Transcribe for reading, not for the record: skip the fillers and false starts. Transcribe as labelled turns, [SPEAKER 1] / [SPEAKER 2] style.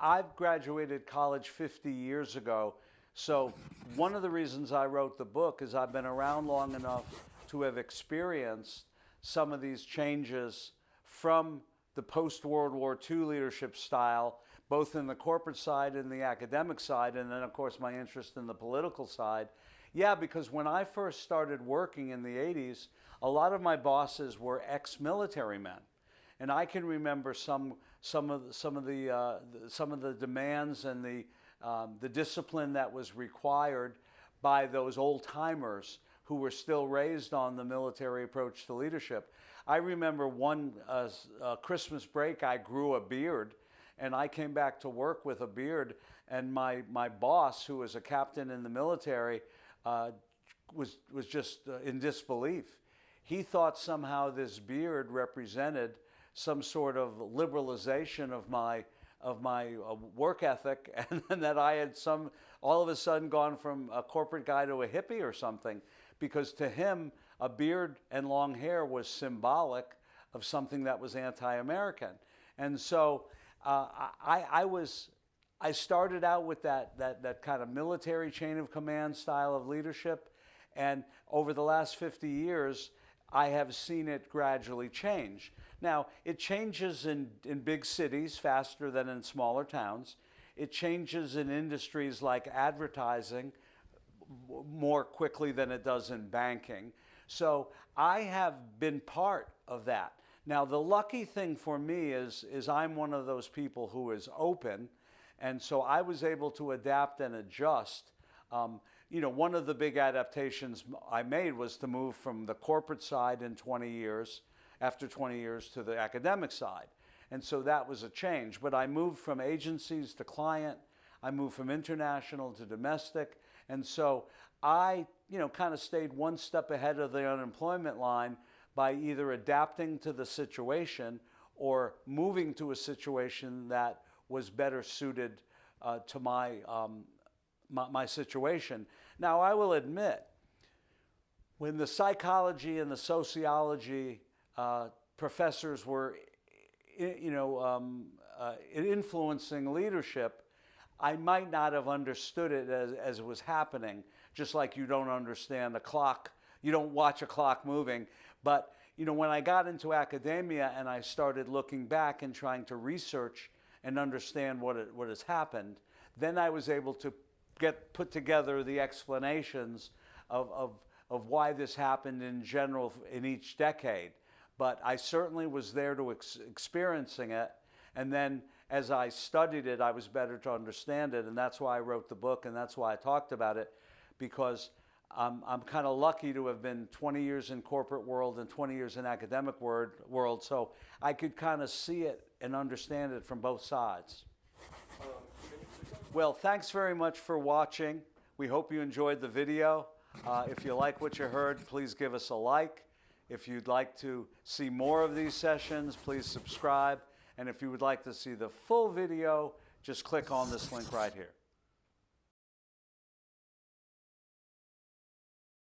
[SPEAKER 1] I've graduated college 50 years ago. So one of the reasons I wrote the book is I've been around long enough to have experienced some of these changes from the post-World War II leadership style, both in the corporate side and the academic side, and then of course my interest in the political side. Yeah, because when I first started working in the 80s, a lot of my bosses were ex-military men. And I can remember some of the demands and the discipline that was required by those old timers who were still raised on the military approach to leadership. I remember one Christmas break, I grew a beard, and I came back to work with a beard, and my boss, who was a captain in the military, was just in disbelief. He thought somehow this beard represented some sort of liberalization of my work ethic, and that I had all of a sudden gone from a corporate guy to a hippie or something, because to him a beard and long hair was symbolic of something that was anti-American. And so I started out with that kind of military chain of command style of leadership, and over the last 50 years I have seen it gradually change. Now, it changes in big cities faster than in smaller towns. It changes in industries like advertising more quickly than it does in banking. So I have been part of that. Now, the lucky thing for me is I'm one of those people who is open, and so I was able to adapt and adjust. You know, one of the big adaptations I made was to move from the corporate side in 20 years, after 20 years, to the academic side. And so that was a change. But I moved from agencies to client. I moved from international to domestic. And so I, kind of stayed one step ahead of the unemployment line by either adapting to the situation or moving to a situation that was better suited to my situation. Now, I will admit, when the psychology and the sociology professors were, influencing leadership, I might not have understood it as it was happening, just like you don't understand a clock, you don't watch a clock moving. But, when I got into academia and I started looking back and trying to research and understand what has happened, then I was able to put together the explanations of why this happened in general in each decade. But I certainly was there to experiencing it, and then as I studied it, I was better to understand it, and that's why I wrote the book, and that's why I talked about it, because I'm kind of lucky to have been 20 years in corporate world and 20 years in academic world, so I could kind of see it and understand it from both sides. Well, thanks very much for watching. We hope you enjoyed the video. If you like what you heard, please give us a like. If you'd like to see more of these sessions, please subscribe. And if you would like to see the full video, just click on this link right here.